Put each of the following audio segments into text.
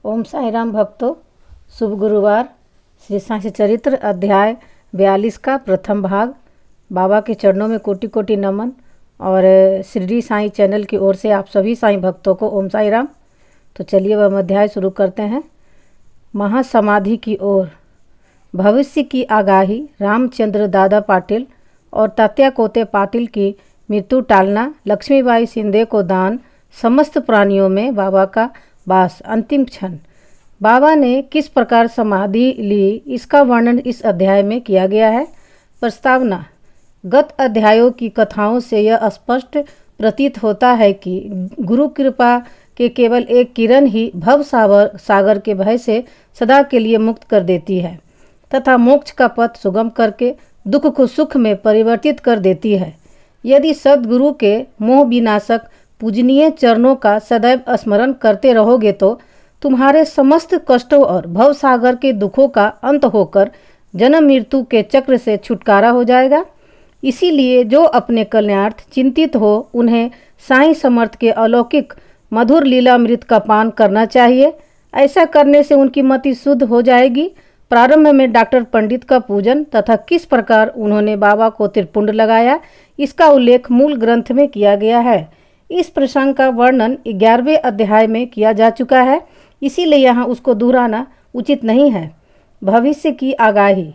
ओम साई राम भक्तों, शुभ गुरुवार। श्री साई चरित्र अध्याय 42 का प्रथम भाग। बाबा के चरणों में कोटि कोटि नमन और शिरडी साई चैनल की ओर से आप सभी साई भक्तों को ओम साई राम। तो चलिए वह अध्याय शुरू करते हैं। महासमाधि की ओर। भविष्य की आगाही। रामचंद्र दादा पाटिल और तात्या कोते पाटिल की मृत्यु टालना। लक्ष्मीबाई शिंदे को दान। समस्त प्राणियों में बाबा का वास। अंतिम क्षण। बाबा ने किस प्रकार समाधि ली, इसका वर्णन इस अध्याय में किया गया है। प्रस्तावना। गत अध्यायों की कथाओं से यह स्पष्ट प्रतीत होता है कि गुरु कृपा के केवल एक किरण ही भव सागर के भय से सदा के लिए मुक्त कर देती है तथा मोक्ष का पथ सुगम करके दुख को सुख में परिवर्तित कर देती है। यदि सद्गुरु के मोह विनाशक पूजनीय चरणों का सदैव स्मरण करते रहोगे तो तुम्हारे समस्त कष्टों और भवसागर के दुखों का अंत होकर जन्म मृत्यु के चक्र से छुटकारा हो जाएगा। इसीलिए जो अपने कल्याणार्थ चिंतित हो उन्हें साईं समर्थ के अलौकिक मधुर लीलामृत का पान करना चाहिए। ऐसा करने से उनकी मति शुद्ध हो जाएगी। प्रारंभ में डॉक्टर पंडित का पूजन तथा किस प्रकार उन्होंने बाबा को त्रिपुंड लगाया, इसका उल्लेख मूल ग्रंथ में किया गया है। इस प्रसंग का वर्णन 11वें अध्याय में किया जा चुका है, इसीलिए यहाँ उसको दोहराना उचित नहीं है। भविष्य की आगाही।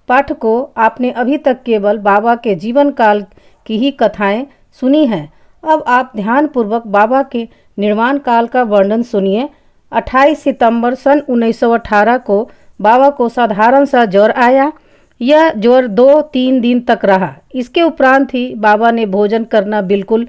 पाठकों, आपने अभी तक केवल बाबा के जीवन काल की ही कथाएं सुनी हैं। अब आप ध्यानपूर्वक बाबा के निर्वाण काल का वर्णन सुनिए। 28 सितंबर सन 1918 को बाबा को साधारण सा ज्वर आया। यह ज्वर 2-3 दिन तक रहा। इसके उपरांत ही बाबा ने भोजन करना बिल्कुल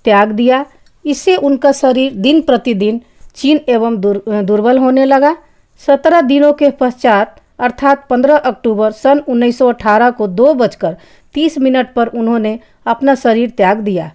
त्याग दिया। इससे उनका शरीर दिन प्रतिदिन क्षीण एवं दुर्बल होने लगा। 17 दिनों के पश्चात अर्थात 15 अक्टूबर सन 1918 को 2:30 पर उन्होंने अपना शरीर त्याग दिया।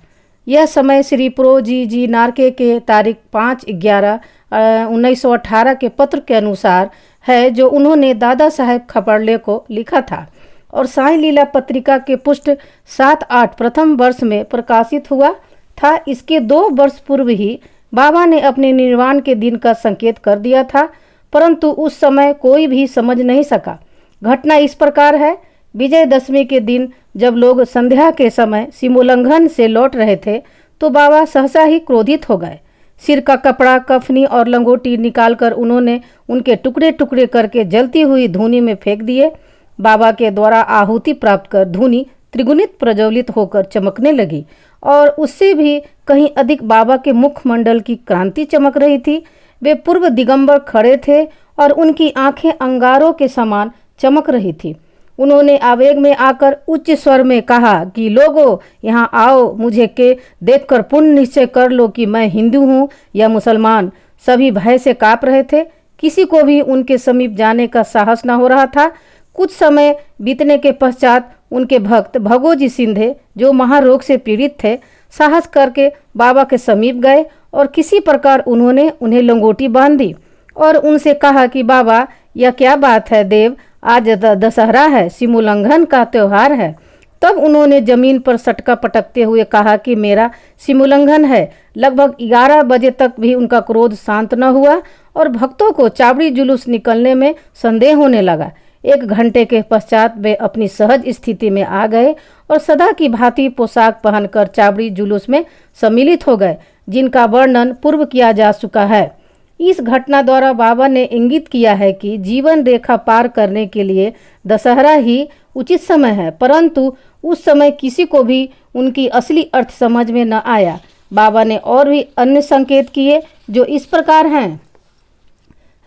यह समय श्री प्रो जी नारके के तारीख 5/11/1918 के पत्र के अनुसार है, जो उन्होंने दादा साहेब खपड़ले को लिखा था और साई लीला पत्रिका के पुष्ट 7-8 प्रथम वर्ष में प्रकाशित हुआ था। इसके 2 वर्ष पूर्व ही बाबा ने अपने निर्वाण के दिन का संकेत कर दिया था, परंतु उस समय कोई भी समझ नहीं सका। घटना इस प्रकार है। विजयदशमी के दिन जब लोग संध्या के समय सीमोल्लंघन से लौट रहे थे तो बाबा सहसा ही क्रोधित हो गए। सिर का कपड़ा, कफनी और लंगोटी निकालकर उन्होंने उनके टुकड़े टुकड़े करके जलती हुई धूनी में फेंक दिए। बाबा के द्वारा आहुति प्राप्त कर धूनी त्रिगुणित प्रज्वलित होकर चमकने लगी और उससे भी कहीं अधिक बाबा के मुखमंडल की क्रांति चमक रही थी। वे पूर्व दिगंबर खड़े थे और उनकी आंखें अंगारों के समान चमक रही थी। उन्होंने आवेग में आकर उच्च स्वर में कहा कि लोगों, यहाँ आओ, मुझे के देखकर पूर्ण निश्चय कर लो कि मैं हिंदू हूँ या मुसलमान। सभी भय से काँप रहे थे। किसी को भी उनके समीप जाने का साहस न हो रहा था। कुछ समय बीतने के पश्चात उनके भक्त भगोजी सिंधे, जो महारोग से पीड़ित थे, साहस करके बाबा के समीप गए और किसी प्रकार उन्होंने उन्हें लंगोटी बांध दी और उनसे कहा कि बाबा, यह क्या बात है देव, आज दशहरा है, सीमोल्लंघन का त्यौहार है। तब उन्होंने जमीन पर सटका पटकते हुए कहा कि मेरा सीमोल्लंघन है। लगभग 11 बजे तक भी उनका क्रोध शांत न हुआ और भक्तों को चावड़ी जुलूस निकलने में संदेह होने लगा। 1 घंटे के पश्चात वे अपनी सहज स्थिति में आ गए और सदा की भांति पोशाक पहनकर चावड़ी जुलूस में सम्मिलित हो गए, जिनका वर्णन पूर्व किया जा चुका है। इस घटना द्वारा बाबा ने इंगित किया है कि जीवन रेखा पार करने के लिए दशहरा ही उचित समय है, परंतु उस समय किसी को भी उनकी असली अर्थ समझ में न आया। बाबा ने और भी अन्य संकेत किए जो इस प्रकार हैं।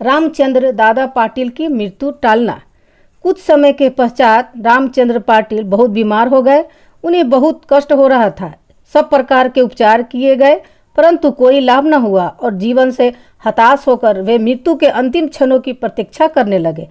रामचंद्र दादा पाटिल की मृत्यु टालना। कुछ समय के पश्चात रामचंद्र पाटिल बहुत बीमार हो गए। उन्हें बहुत कष्ट हो रहा था। सब प्रकार के उपचार किए गए, परंतु कोई लाभ न हुआ और जीवन से हताश होकर वे मृत्यु के अंतिम क्षणों की प्रतीक्षा करने लगे।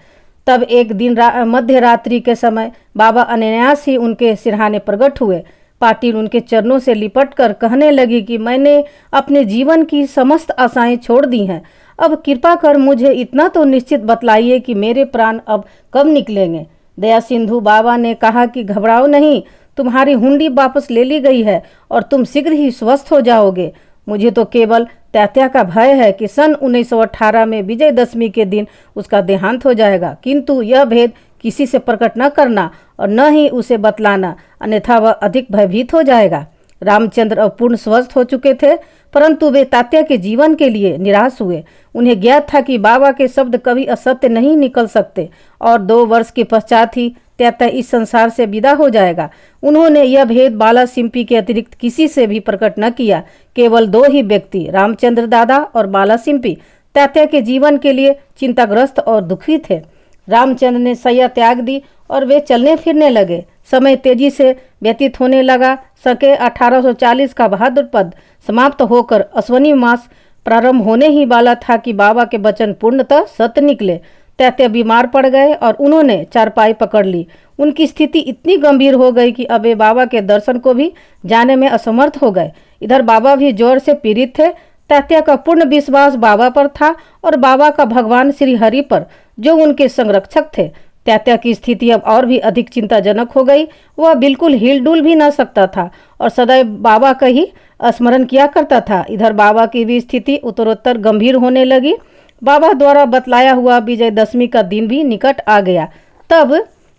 तब एक दिन मध्य रात्रि के समय बाबा अनायास ही उनके सिरहाने प्रकट हुए। पाटिल उनके चरणों से लिपटकर कहने लगी कि मैंने अपने जीवन की समस्त आशाएं छोड़ दी हैं। अब कृपा कर मुझे इतना तो निश्चित बतलाइए कि मेरे प्राण अब कब निकलेंगे। दया सिंधु बाबा ने कहा कि घबराओ नहीं, तुम्हारी हुंडी वापस ले ली गई है और तुम शीघ्र ही स्वस्थ हो जाओगे। मुझे तो केवल तात्या का भय है कि सन 1918 में विजयदशमी के दिन उसका देहांत हो जाएगा, किंतु यह भेद किसी से प्रकट न करना और न ही उसे बतलाना, अन्यथा वह अधिक भयभीत हो जाएगा। रामचंद्र अब पूर्ण स्वस्थ हो चुके थे, परंतु वे तात्या के जीवन के लिए निराश हुए। उन्हें ज्ञात था कि बाबा के शब्द कभी असत्य नहीं निकल सकते और 2 वर्ष के पश्चात ही तात्या इस संसार से विदा हो जाएगा। उन्होंने यह भेद बाला सिंपी के अतिरिक्त किसी से भी प्रकट न किया। केवल 2 ही व्यक्ति, रामचंद्र दादा और बाला सिंपी, तात्या के जीवन के लिए चिंताग्रस्त और दुखी थे। रामचंद्र ने शैया त्याग दी और वे चलने फिरने लगे। समय तेजी से व्यतीत होने लगा। सके 1840 का बहादुर पद समाप्त होकर अश्वनी मास प्रारंभ होने ही वाला था कि बाबा के वचन पूर्णतः सत्य निकले। तात्या बीमार पड़ गए और उन्होंने चारपाई पकड़ ली। उनकी स्थिति इतनी गंभीर हो गई कि अब वे बाबा के दर्शन को भी जाने में असमर्थ हो गए। इधर बाबा भी जोर से पीड़ित थे। तात्या का पूर्ण विश्वास बाबा पर था और बाबा का भगवान श्री हरि पर, जो उनके संरक्षक थे। तात्या की स्थिति अब और भी अधिक चिंताजनक हो गई। वह बिल्कुल हिलडुल भी न सकता था और सदैव बाबा का ही स्मरण किया करता था। इधर बाबा की भी स्थिति उत्तरोत्तर गंभीर होने लगी। बाबा द्वारा बतलाया हुआ विजयदशमी का दिन भी निकट आ गया। तब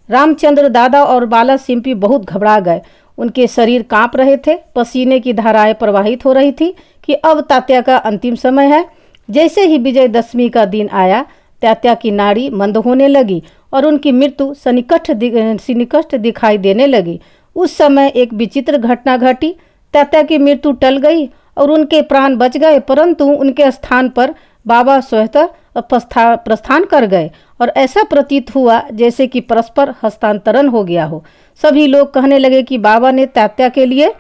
रामचंद्र दादा और बाला सिंपी बहुत घबरा गए। उनके शरीर कांप रहे थे, पसीने की धाराएं प्रवाहित हो रही थी कि अब तात्या का अंतिम समय है। जैसे ही विजयदशमी का दिन आया, तात्या की नाड़ी मंद होने लगी और उनकी मृत्यु सन्निकट दिखाई देने लगी। उस समय एक विचित्र घटना घटी। तात्या की मृत्यु टल गई और उनके प्राण बच गए, परंतु उनके स्थान पर बाबा स्वतः प्रस्थान कर गए और ऐसा प्रतीत हुआ जैसे कि परस्पर हस्तांतरण हो गया हो। सभी लोग कहने लगे कि बाबा ने तात्या के लिए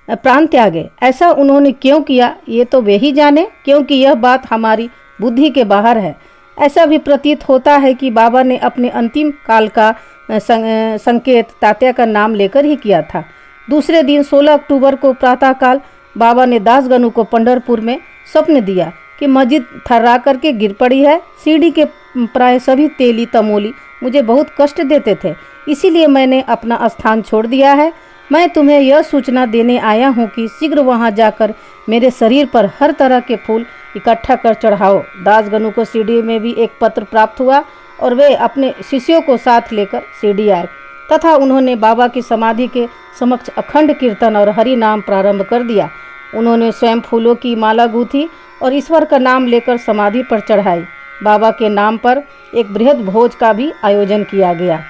प्राण त्यागे। ऐसा उन्होंने क्यों किया, ये तो वे ही जाने, क्योंकि यह बात हमारी बुद्धि के बाहर है। ऐसा भी प्रतीत होता है कि बाबा ने अपने अंतिम काल का संकेत तात्या का नाम लेकर ही किया था। दूसरे दिन 16 अक्टूबर को प्रातःकाल बाबा ने दासगणु को पंढरपुर में स्वप्न दिया कि मस्जिद थर्रा करके गिर पड़ी है। सीढ़ी के प्राय सभी तेली तमोली मुझे बहुत कष्ट देते थे, इसीलिए मैंने अपना स्थान छोड़ दिया है। मैं तुम्हें यह सूचना देने आया हूँ कि शीघ्र वहाँ जाकर मेरे शरीर पर हर तरह के फूल इकट्ठा कर चढ़ाओ। दासगणु को सीढ़ी में भी एक पत्र प्राप्त हुआ और वे अपने शिष्यों को साथ लेकर सीढ़ी आए तथा उन्होंने बाबा की समाधि के समक्ष अखंड कीर्तन और हरि नाम प्रारंभ कर दिया। उन्होंने स्वयं फूलों की माला गूंथी और ईश्वर का नाम लेकर समाधि पर चढ़ाई। बाबा के नाम पर एक बृहद भोज का भी आयोजन किया गया।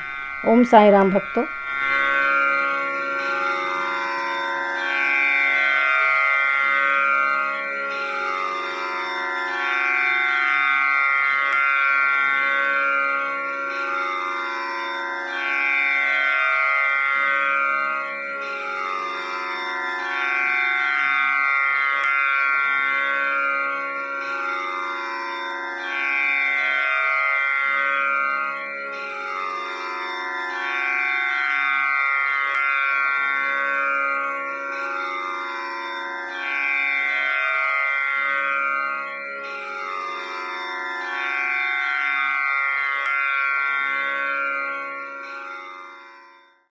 ओम साईं राम भक्तों।